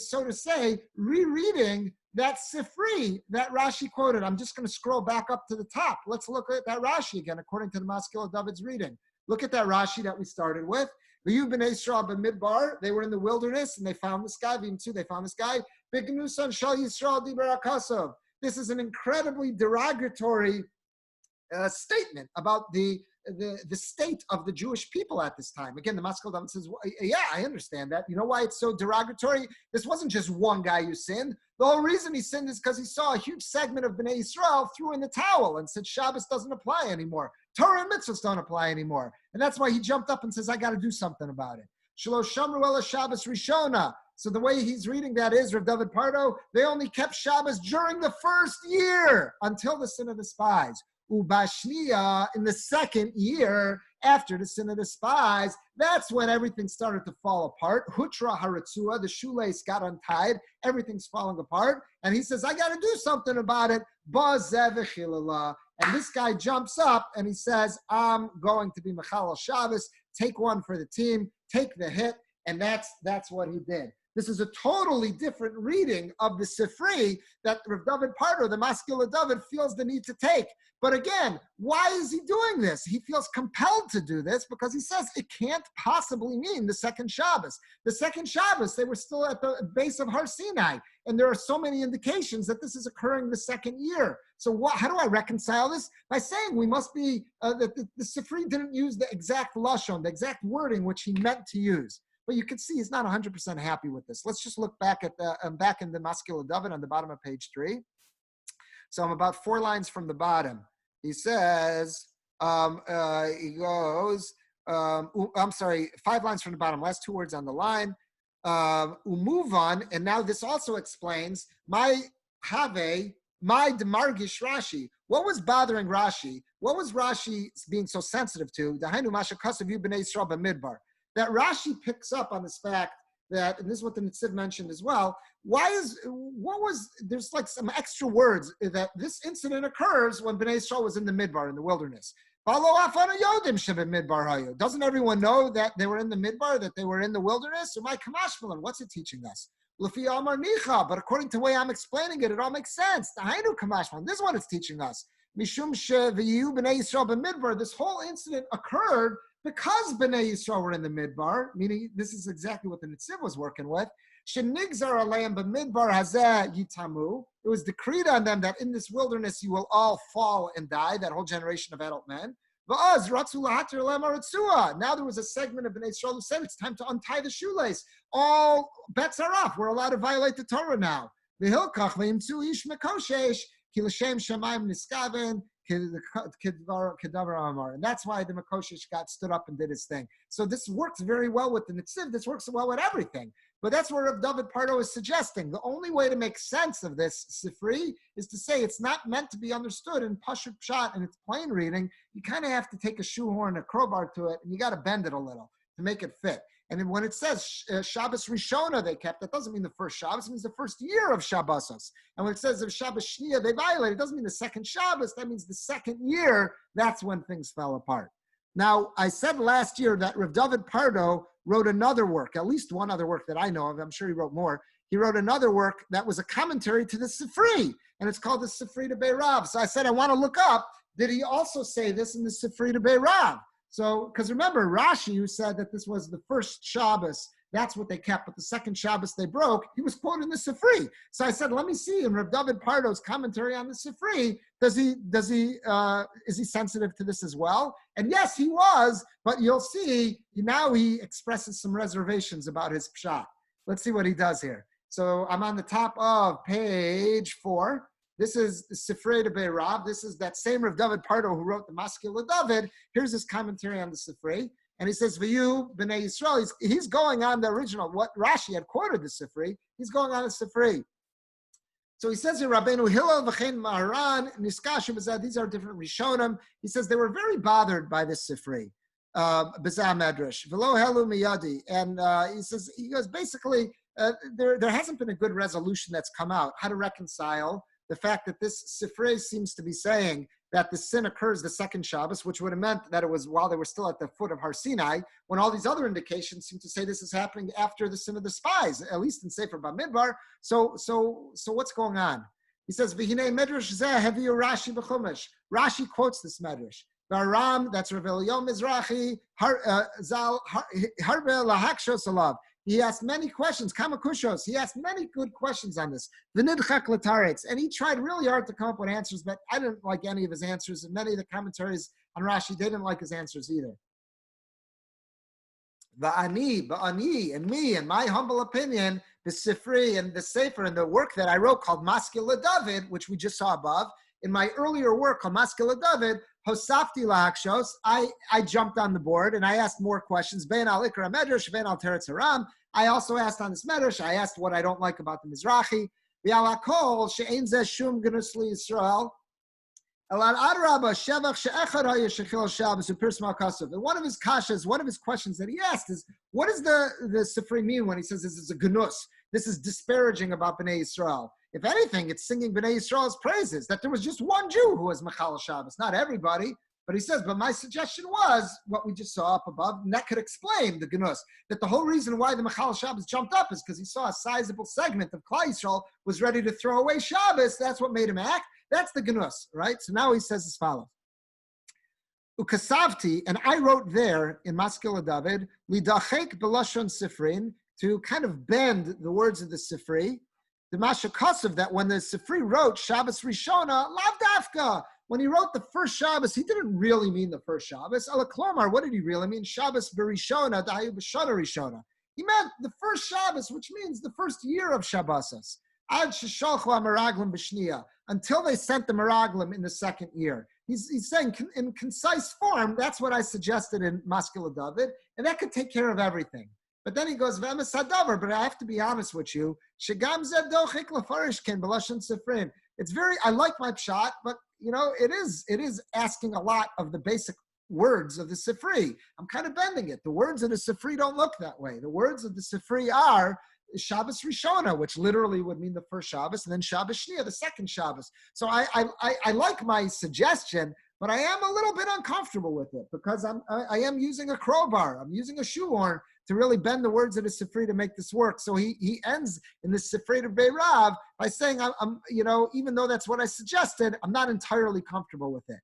so to say, rereading that Sifri that Rashi quoted. I'm just going to scroll back up to the top. Let's look at that Rashi again, according to the Maskil David's reading. Look at that Rashi that we started with. V'yu b'nei Yisrael b'midbar, they were in the wilderness and they found this guy. They found this guy. B'gnusan shal Yisrael diber akasov. This is an incredibly derogatory statement about the state of the Jewish people at this time. Again, the Maskil David says, well, yeah, I understand that. You know why it's so derogatory? This wasn't just one guy who sinned. The whole reason he sinned is because he saw a huge segment of Bnei Yisrael threw in the towel and said Shabbos doesn't apply anymore. Torah and mitzvahs don't apply anymore. And that's why he jumped up and says, I got to do something about it. Shalosh Shamru Ela Shabbos Rishona. So the way he's reading that is, Rav David Pardo, they only kept Shabbos during the first year until the sin of the spies. Ubashniya, in the second year after the sin of the spies, that's when everything started to fall apart. Hutra haratzua, the shoelace got untied, everything's falling apart, and he says, I got to do something about it. And this guy jumps up and he says, I'm going to be Mechalel Shabbos, take one for the team, take the hit, and that's what he did. This is a totally different reading of the Sifri that Rav David Pardo, the Maskil David, feels the need to take. But again, why is he doing this? He feels compelled to do this because he says it can't possibly mean the second Shabbos. The second Shabbos, they were still at the base of Har Sinai, and there are so many indications that this is occurring the second year. So how do I reconcile this? By saying we must be, that the Sifri didn't use the exact lashon, the exact wording which he meant to use. But you can see he's not 100% happy with this. Let's just look back at back in the Maskil David on the bottom of page 3. So I'm about 4 lines from the bottom. He says, he goes, 5 lines from the bottom, last 2 words on the line. Move on, and now this also explains my demargish Rashi. What was bothering Rashi? What was Rashi being so sensitive to? Dahainu masha kasav yu b'nei Yisrael b'midbar. That Rashi picks up on this fact that, and this is what the Nitziv mentioned as well, there's like some extra words that this incident occurs when Bnei Yisrael was in the Midbar, in the wilderness. Doesn't everyone know that they were in the Midbar, that they were in the wilderness? What's it teaching us? But according to the way I'm explaining it, it all makes sense. This is what it's teaching us. This whole incident occurred because Bnei Yisrael were in the Midbar, meaning this is exactly what the Nitziv was working with. It was decreed on them that in this wilderness you will all fall and die, that whole generation of adult men. Now there was a segment of Bnei Yisrael who said it's time to untie the shoelace. All bets are off. We're allowed to violate the Torah now. And that's why the Mekoshesh got stood up and did his thing. So this works very well with the Nitziv. This works well with everything. But that's where Rav David Pardo is suggesting. The only way to make sense of this Sifri is to say it's not meant to be understood in Pashut Pshat and its plain reading. You kind of have to take a shoehorn, a crowbar to it, and you got to bend it a little to make it fit. And then when it says Shabbos Rishona they kept, that doesn't mean the first Shabbos, it means the first year of Shabbosos. And when it says of Shabbos Shnia they violated, it doesn't mean the second Shabbos, that means the second year, that's when things fell apart. Now, I said last year that Rav David Pardo wrote another work, at least one other work that I know of, I'm sure he wrote more. He wrote another work that was a commentary to the Sifri, and it's called the Sifri de Beirav. So I said, I want to look up, did he also say this in the Sifri de Beirav? So, because remember, Rashi, who said that this was the first Shabbos, that's what they kept, but the second Shabbos they broke, he was quoting the Sifri. So I said, let me see in Rav David Pardo's commentary on the Sifri, is he sensitive to this as well? And yes, he was, but you'll see, now he expresses some reservations about his pshat. Let's see what he does here. So I'm on the top of page 4. This is Sifrei de Beirav. This is that same Rav David Pardo who wrote the Maskil David. Here's his commentary on the Sifrei. And he says, V'yu b'nei Yisrael, he's going on the original, what Rashi had quoted the Sifrei, he's going on the Sifrei. So he says here, Rabbeinu Hillel v'chein Maharan, Niskashu b'zeh, these are different Rishonim. He says they were very bothered by this Sifrei. B'zah Medrash, V'lo helu miyadi. And he goes, basically, there hasn't been a good resolution that's come out, how to reconcile the fact that this Sifrei seems to be saying that the sin occurs the second Shabbos, which would have meant that it was while they were still at the foot of Har Sinai, when all these other indications seem to say this is happening after the sin of the spies, at least in Sefer Bamidbar. So what's going on? He says, V'hinei Medrash zeh heviu Rashi b'chumash. Rashi quotes this Medrash. V'aram, that's Rav Eliyahu Mizrahi, harbe lahakshos alav. He asked many questions, kamakushos. He asked many good questions on this. V'nidchak l'taretz. And he tried really hard to come up with answers, but I didn't like any of his answers. And many of the commentaries on Rashi, they didn't like his answers either. Ba'ani, and me, in my humble opinion, the Sifri and the Sefer and the work that I wrote called Maskil David, which we just saw above, in my earlier work called Maskil David, Hosafti Lahakshos, I jumped on the board and I asked more questions. Ben al Ikra Medrash, Ben al Teretz Haram. I also asked on this Medrash, I asked what I don't like about the Mizrahi. V'alakol she'ein zeh shum gnus li Yisrael. And one of his kashas, one of his questions that he asked is, what does the Sifri mean when he says this is a gnus? This is disparaging about Bnei Yisrael. If anything, it's singing Bnei Yisrael's praises, that there was just one Jew who was Mechal Shabbos, not everybody. But he says, but my suggestion was what we just saw up above, and that could explain the gnus, that the whole reason why the Mechal Shabbos jumped up is because he saw a sizable segment of Klal Yisrael was ready to throw away Shabbos. That's what made him act. That's the gnus, right? So now he says as follows. Ukasavti, and I wrote there in Maskil David, lidachek belashon sifrin, to kind of bend the words of the Sifri. The Mashakasav, that when the Sifri wrote Shabbos Rishona, lav dafka, when he wrote the first Shabbos, he didn't really mean the first Shabbos. Ala Klomar, what did he really mean? Shabbos Berishona, Dahayu B'Shana Rishona. He meant the first Shabbos, which means the first year of Shabbosas. Ad Sheshalchu HaMeraglim B'Shniya, until they sent the Meraglim in the second year. He's saying in concise form, that's what I suggested in Maskil David, and that could take care of everything. But then he goes, but I have to be honest with you. It's very, I like my pshat, but it is asking a lot of the basic words of the Sifri. I'm kind of bending it. The words of the Sifri don't look that way. The words of the Sifri are Shabbos Rishona, which literally would mean the first Shabbos, and then Shabbos Shnia, the second Shabbos. So I like my suggestion, but I am a little bit uncomfortable with it because I am using a crowbar. I'm using a shoehorn to really bend the words of the Sifri to make this work. So he ends in the Sifri of Beirav by saying, even though that's what I suggested, I'm not entirely comfortable with it.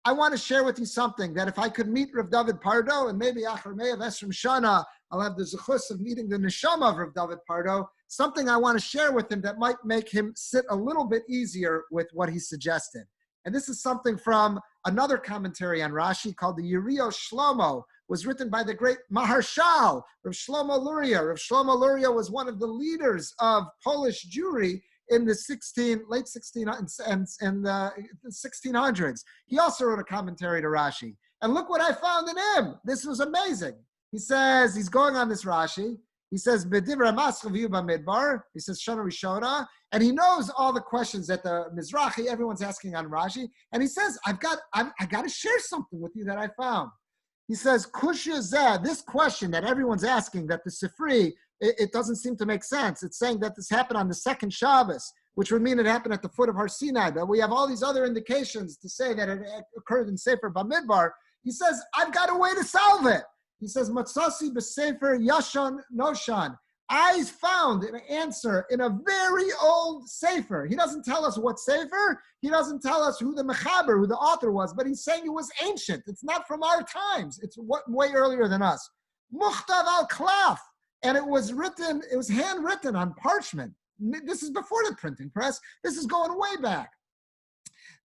I want to share with you something that if I could meet Rav David Pardo, and maybe Achar Me'av Esrim Shana, I'll have the zechus of meeting the neshama of Rav David Pardo, something I want to share with him that might make him sit a little bit easier with what he suggested. And this is something from another commentary on Rashi called the Yeriyo Shlomo, was written by the great Maharshal, Rav Shlomo Luria. Rav Shlomo Luria was one of the leaders of Polish Jewry in the late 1600s. He also wrote a commentary to Rashi. And look what I found in him. This was amazing. He says, he's going on this Rashi. He says, B'divrei Maschaviyu Bamidbar. He says, Shana Rishona. And he knows all the questions that the Mizrahi, everyone's asking on Rashi. And he says, I got to share something with you that I found. He says, Kushya Zeh, this question that everyone's asking, that the Sifri, it doesn't seem to make sense. It's saying that this happened on the second Shabbos, which would mean it happened at the foot of Har Sinai. But we have all these other indications to say that it occurred in Sefer Bamidbar. He says, I've got a way to solve it. He says, Matsasi b'Sefer Yashon Noshan. I found an answer in a very old Sefer. He doesn't tell us what Sefer. He doesn't tell us who the Mechaber, who the author was, but he's saying it was ancient. It's not from our times. It's way earlier than us. Muchtav al Klaf. And it was handwritten on parchment. This is before the printing press. This is going way back.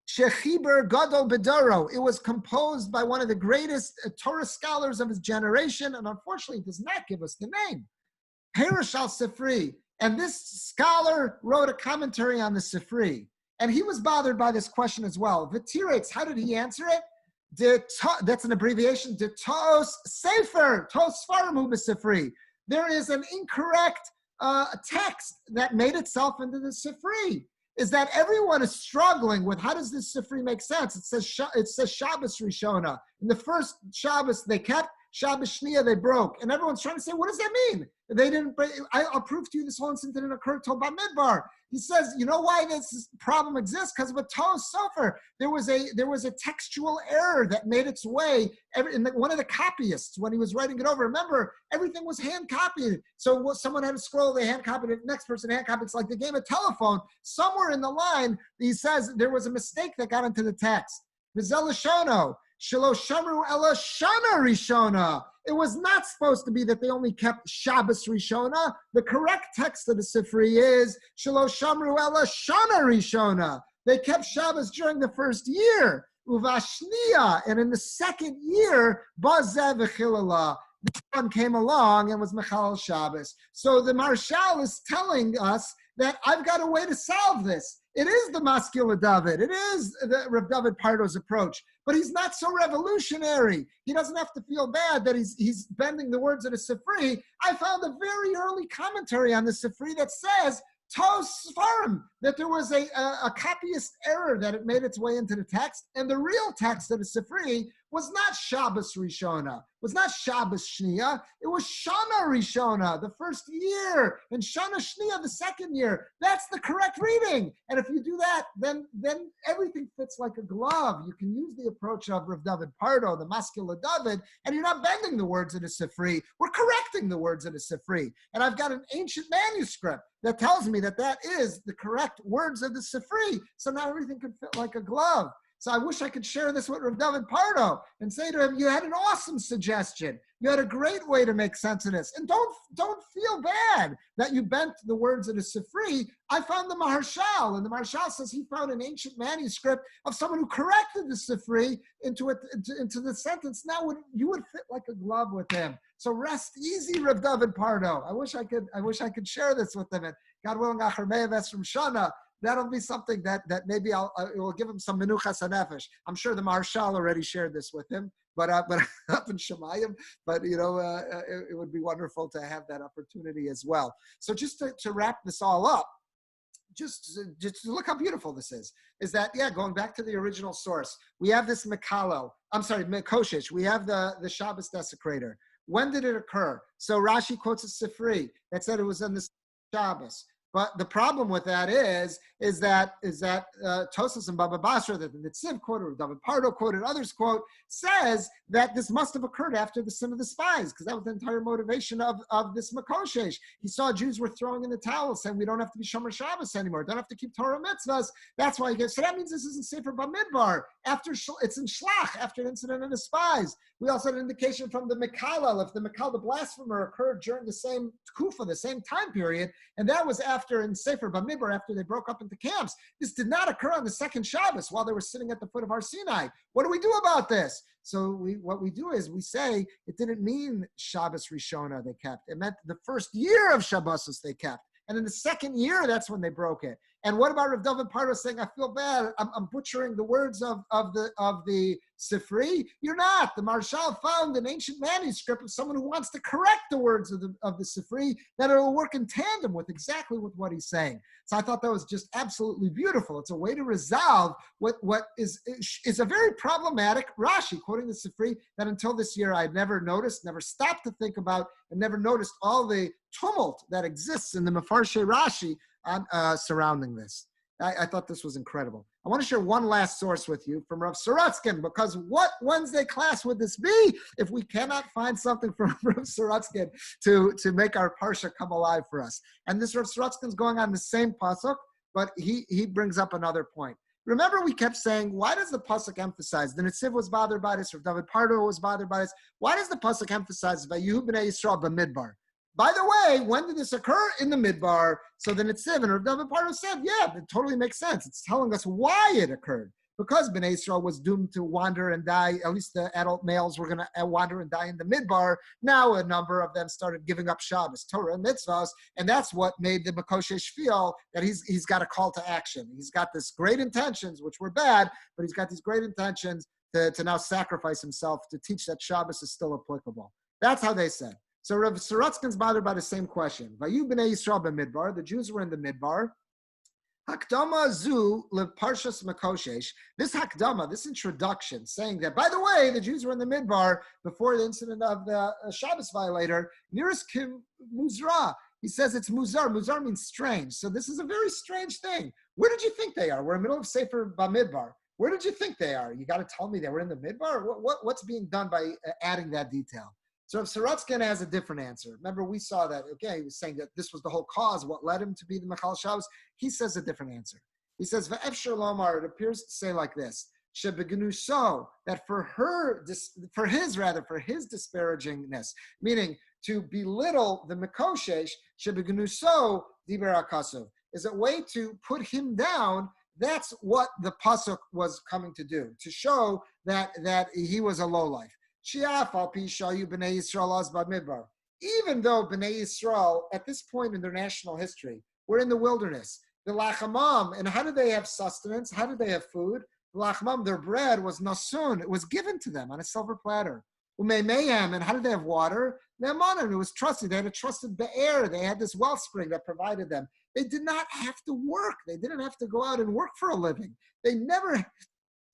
Shechiber Gadol Bedoro. It was composed by one of the greatest Torah scholars of his generation, and unfortunately it does not give us the name. Perish al Sifri. And this scholar wrote a commentary on the Sifri. And he was bothered by this question as well. V'tiretz, how did he answer it? That's an abbreviation. De Tos Sefer, Tos Farim Hu B'Sifri. There is an incorrect text that made itself into the Sifri. is that everyone is struggling with how does this Sifri make sense? It says Shabbos Rishona. In the first Shabbos they kept, Shabbos Shnia they broke. And everyone's trying to say, what does that mean? They didn't break. I'll prove to you this whole incident didn't occur till Bamidbar. He says, you know why this problem exists? Because of a Torah Sofer. There was a textual error that made its way in one of the copyists when he was writing it over. Remember, everything was hand copied. So someone had to scroll, they hand copied it, the next person hand copied. It's like the game of telephone. Somewhere in the line, he says there was a mistake that got into the text. Vizelashono. Shelo Shamru Ella Shana Rishona. It was not supposed to be that they only kept Shabbos Rishona. The correct text of the Sifri is Shelo Shamru Ella Shana Rishona. They kept Shabbos during the first year. Uvashniya. And in the second year, Bazeh V'chilala. This one came along and was Mechal Shabbos. So the Marshal is telling us that I've got a way to solve this. It is the Maskil David. It is the Rav David Pardo's approach. But he's not so revolutionary. He doesn't have to feel bad that he's bending the words of the Sifri. I found a very early commentary on the Sifri that says, Tos Sfarim, that there was a copyist error that it made its way into the text, and the real text of the Sifri was not Shabbos Rishona, was not Shabbos Shnia, it was Shana Rishona, the first year, and Shana Shnia, the second year. That's the correct reading. And if you do that, then everything fits like a glove. You can use the approach of Rav David Pardo, the Maskil David, and you're not bending the words of the Sifri. We're correcting the words of the Sifri. And I've got an ancient manuscript that tells me that is the correct words of the Sifri. So now everything can fit like a glove. So I wish I could share this with Rav David Pardo and say to him, you had an awesome suggestion. You had a great way to make sense of this. And don't feel bad that you bent the words of the Sifri. I found the Maharshal, and the Maharshal says he found an ancient manuscript of someone who corrected the Sifri into the sentence. Now you would fit like a glove with him. So rest easy, Rav David Pardo. I wish I could share this with them. And God willing, Achar Me'aves from Shana, that'll be something that maybe it will give him some menuchas hanefesh. I'm sure the Marshal already shared this with him, but up in Shemayim. But it would be wonderful to have that opportunity as well. So just to wrap this all up, just look how beautiful this is that, going back to the original source, we have this Mekoshish, we have the Shabbos desecrator. When did it occur? So Rashi quotes a Sifri that said it was on the Shabbos. But the problem with that is that Tosas and Baba Basra, that the Nitziv quoted, or David Pardo quoted, others quote, says that this must have occurred after the sin of the spies, because that was the entire motivation of this Makoshesh. He saw Jews were throwing in the towel, saying we don't have to be Shomer Shabbos anymore, don't have to keep Torah mitzvahs. That's why he gets. So that means this isn't Sefer Bamidbar. It's in Shlach, after an incident of the spies. We also had an indication from the Mekalel, if the the blasphemer, occurred during the same Kufa, the same time period, and that was after in Sefer Bamidbar, after they broke up into camps. This did not occur on the second Shabbos while they were sitting at the foot of Har Sinai. What do we do about this? So what we do is we say it didn't mean Shabbos Rishona they kept. It meant the first year of Shabbosos they kept. And in the second year, that's when they broke it. And what about Rav David Pardo saying, I feel bad, I'm butchering the words of the Sifri? You're not. The Marshal found an ancient manuscript of someone who wants to correct the words of the Sifri, that it will work in tandem with exactly with what he's saying. So I thought that was just absolutely beautiful. It's a way to resolve what is a very problematic Rashi, quoting the Sifri, that until this year I had never noticed, never stopped to think about, and never noticed all the tumult that exists in the Mefarshe Rashi surrounding this. I thought this was incredible. I want to share one last source with you from Rav Sorotzkin, because what Wednesday class would this be if we cannot find something from Rav Sorotzkin to make our Parsha come alive for us? And this Rav Sorotzkin's going on the same pasuk, but he brings up another point. Remember, we kept saying, why does the pasuk emphasize? The Nitziv was bothered by this, Rav David Pardo was bothered by this. Why does the pasuk emphasize Vayu b'nei Yisrael b'midbar? By the way, when did this occur? In the Midbar. So then it's 7. Rav David Pardo said, yeah, it totally makes sense. It's telling us why it occurred. Because Bnei Israel was doomed to wander and die, at least the adult males were going to wander and die in the Midbar. Now a number of them started giving up Shabbos, Torah, and mitzvahs, and that's what made the Makoshesh feel that he's got a call to action. He's got this great intentions, which were bad, but he's got these great intentions to now sacrifice himself to teach that Shabbos is still applicable. That's how they said. So Rav Sorotzkin's bothered by the same question. Vayu b'nei Yisrael b'midbar. The Jews were in the Midbar. Hakdama zu le Parshas Makoshesh. This Hakdama, this introduction, saying that, by the way, the Jews were in the Midbar before the incident of the Shabbos violator. Nearest Kim Muzra. He says it's Muzar. Muzar means strange. So this is a very strange thing. Where did you think they are? We're in the middle of Sefer Bamidbar. Where did you think they are? You got to tell me they were in the Midbar? What's being done by adding that detail? So if Sorotzkin has a different answer. Remember, we saw that, okay, he was saying that this was the whole cause, what led him to be the Mechal Shabbos. He says a different answer. He says, V'efshar lomar, it appears to say like this, Shebegnuso, that for his disparagingness, meaning to belittle the Mekoshesh, Shebegnuso, Divrei Torah, is a way to put him down. That's what the pasuk was coming to do, to show that he was a lowlife. Even though Bnei Yisrael, at this point in their national history, were in the wilderness, the lachamam, and how did they have sustenance? How did they have food? The lachamam, their bread was nasun, it was given to them on a silver platter. Umeimayam, and how did they have water? Ne'emanim, it was trusted. They had a trusted be'er. They had this wellspring that provided them. They did not have to work. They didn't have to go out and work for a living. Bnei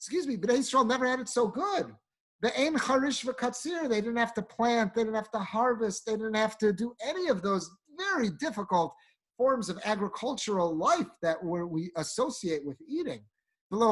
Yisrael never had it so good. The ein charish v'katzir, they didn't have to plant, they didn't have to harvest, they didn't have to do any of those very difficult forms of agricultural life that we associate with eating. Truth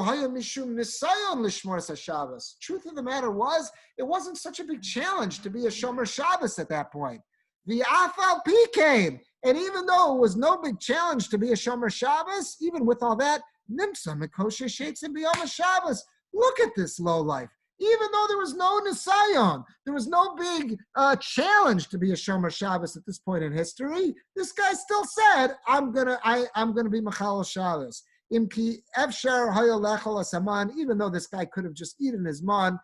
of the matter was, it wasn't such a big challenge to be a Shomer Shabbos at that point. The Afal P came, and even though it was no big challenge to be a Shomer Shabbos, even with all that, Nimsa Mekoshe Sheitzim and B'Yom Shabbos. Look at this low life. Even though there was no Nisayon, there was no big challenge to be a Shomer Shabbos at this point in history, this guy still said, I'm gonna be Mechal Shabbos. Even though this guy could have just eaten his man,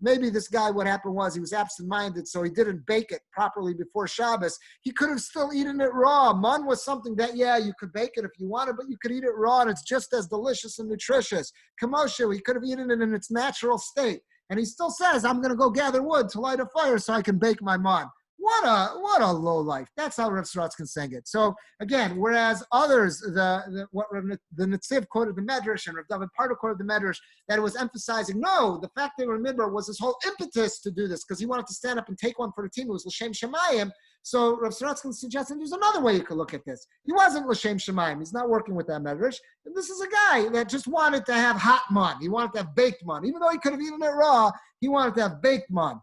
maybe this guy, what happened was he was absent-minded, so he didn't bake it properly before Shabbos. He could have still eaten it raw. Man was something that, yeah, you could bake it if you wanted, but you could eat it raw, and it's just as delicious and nutritious. Kamosha, he could have eaten it in its natural state. And he still says, I'm going to go gather wood to light a fire so I can bake my man. What a low life. That's how Rav Sorotzkin sang it. So again, whereas others, the Netziv quoted the Medrash and Rav David Pardo quoted the Medrash, that it was emphasizing, no, the fact they were in Midbar was his whole impetus to do this because he wanted to stand up and take one for the team. It was L'Shem Shemayim. So Rav Sorotzkin suggested there's another way you could look at this. He wasn't L'Shem Shemayim. He's not working with that Medrash. And this is a guy that just wanted to have hot man. He wanted to have baked man. Even though he could have eaten it raw, he wanted to have baked man.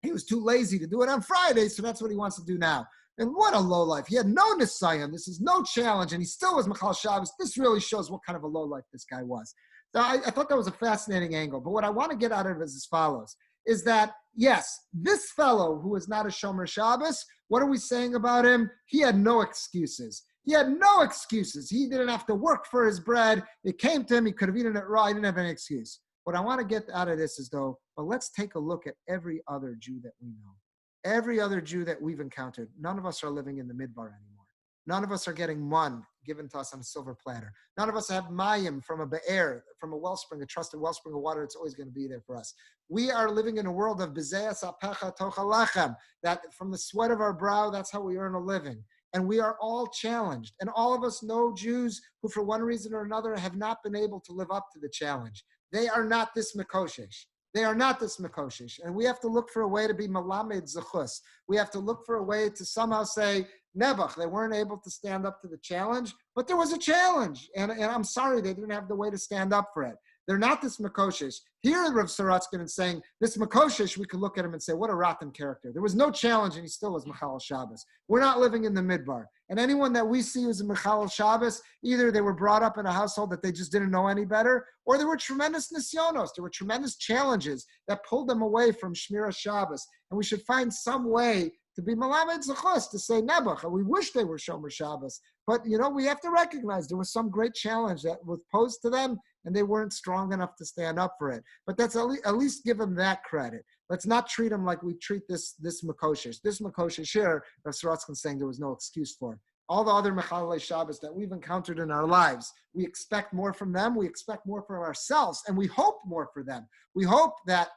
He was too lazy to do it on Friday, so that's what he wants to do now. And what a low life. He had no Nisayon. This is no challenge, and he still was Mechal Shabbos. This really shows what kind of a low life this guy was. So I thought that was a fascinating angle. But what I want to get out of it is as follows, is that, yes, this fellow who is not a Shomer Shabbos, what are we saying about him? He had no excuses. He had no excuses. He didn't have to work for his bread. It came to him. He could have eaten it raw. He didn't have any excuse. What I want to get out of this is, though, but let's take a look at every other Jew that we know. Every other Jew that we've encountered, none of us are living in the Midbar anymore. None of us are getting man given to us on a silver platter. None of us have mayim from a be'er, from a wellspring, a trusted wellspring of water. It's always going to be there for us. We are living in a world of b'zeas apecha tocha lachem, that from the sweat of our brow, that's how we earn a living. And we are all challenged. And all of us know Jews who, for one reason or another, have not been able to live up to the challenge. They are not this Mekoshesh. They are not this Mekoshesh. And we have to look for a way to be Malamed Zechus. We have to look for a way to somehow say, Nebuch, they weren't able to stand up to the challenge, but there was a challenge. And I'm sorry, they didn't have the way to stand up for it. They're not this Mekoshesh. Here, Rav Sorotzkin is saying, this Mekoshesh, we could look at him and say, what a rotten character. There was no challenge, and he still was Mechal Shabbos. We're not living in the Midbar. And anyone that we see who's a Mechal Shabbos, either they were brought up in a household that they just didn't know any better, or there were tremendous nisyonos. There were tremendous challenges that pulled them away from Shmira Shabbos. And we should find some way to be Malamed Zechus, to say Nebuch. We wish they were Shomer Shabbos. But, we have to recognize there was some great challenge that was posed to them, and they weren't strong enough to stand up for it. But that's at least give them that credit. Let's not treat them like we treat this Mekoshesh. This Mekoshesh here, Rav Sorotzkin saying there was no excuse for it. All the other Mechalei Shabbos that we've encountered in our lives, we expect more from them, we expect more from ourselves, and we hope more for them. We hope that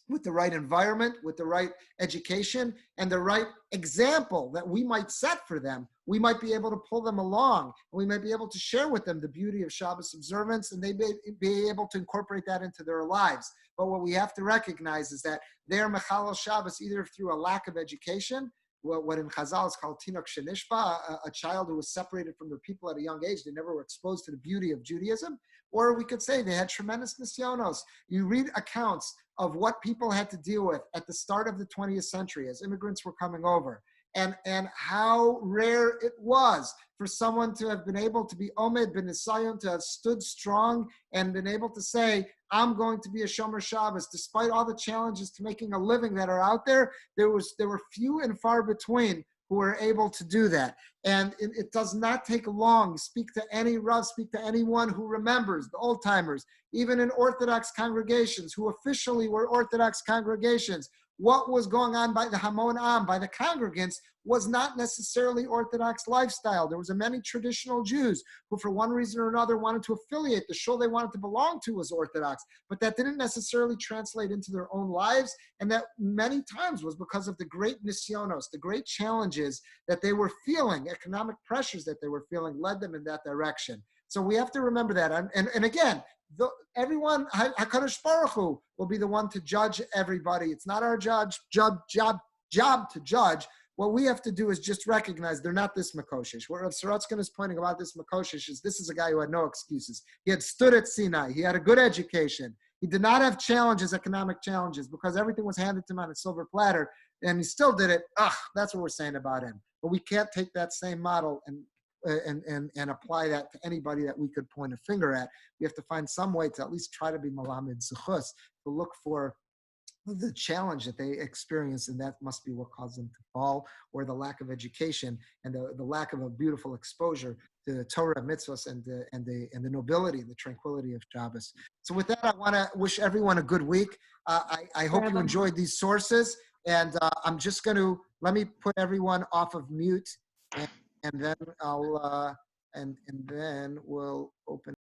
with the right environment, with the right education, and the right example that we might set for them, we might be able to pull them along. We might be able to share with them the beauty of Shabbos observance, and they may be able to incorporate that into their lives. But what we have to recognize is that they're mechalel Shabbos either through a lack of education, what in Chazal is called tinok shenishba, a child who was separated from their people at a young age. They never were exposed to the beauty of Judaism. Or we could say they had tremendous nisyonos. You read accounts of what people had to deal with at the start of the 20th century as immigrants were coming over, and how rare it was for someone to have been able to be Omed ben Nisayon, to have stood strong and been able to say, I'm going to be a Shomer Shabbos, despite all the challenges to making a living that are out there. There were few and far between who were able to do that. And it does not take long. Speak to any Rav, speak to anyone who remembers, the old timers, even in Orthodox congregations, who officially were Orthodox congregations. What was going on by the Hamon Am, by the congregants, was not necessarily Orthodox lifestyle. There was many traditional Jews who, for one reason or another, wanted to affiliate. The shul they wanted to belong to was Orthodox, but that didn't necessarily translate into their own lives, and that many times was because of the great nisyonos, the great challenges that they were feeling, economic pressures that they were feeling led them in that direction. So we have to remember that. And again, everyone, HaKadosh Baruch Hu will be the one to judge everybody. It's not our job to judge. What we have to do is just recognize they're not this Makoshish. What Rav Sorotzkin is pointing about this Makoshish is this is a guy who had no excuses. He had stood at Sinai. He had a good education. He did not have challenges, economic challenges, because everything was handed to him on a silver platter, and he still did it. That's what we're saying about him. But we can't take that same model and apply that to anybody that we could point a finger at. We have to find some way to at least try to be malamed zuchus, to look for the challenge that they experience, and that must be what caused them to fall, or the lack of education and the lack of a beautiful exposure to the Torah mitzvahs and the nobility and the tranquility of Shabbos. So with that, I want to wish everyone a good week. I hope you enjoyed these sources, and I'm just going to let me put everyone off of mute, and then I'll and then we'll open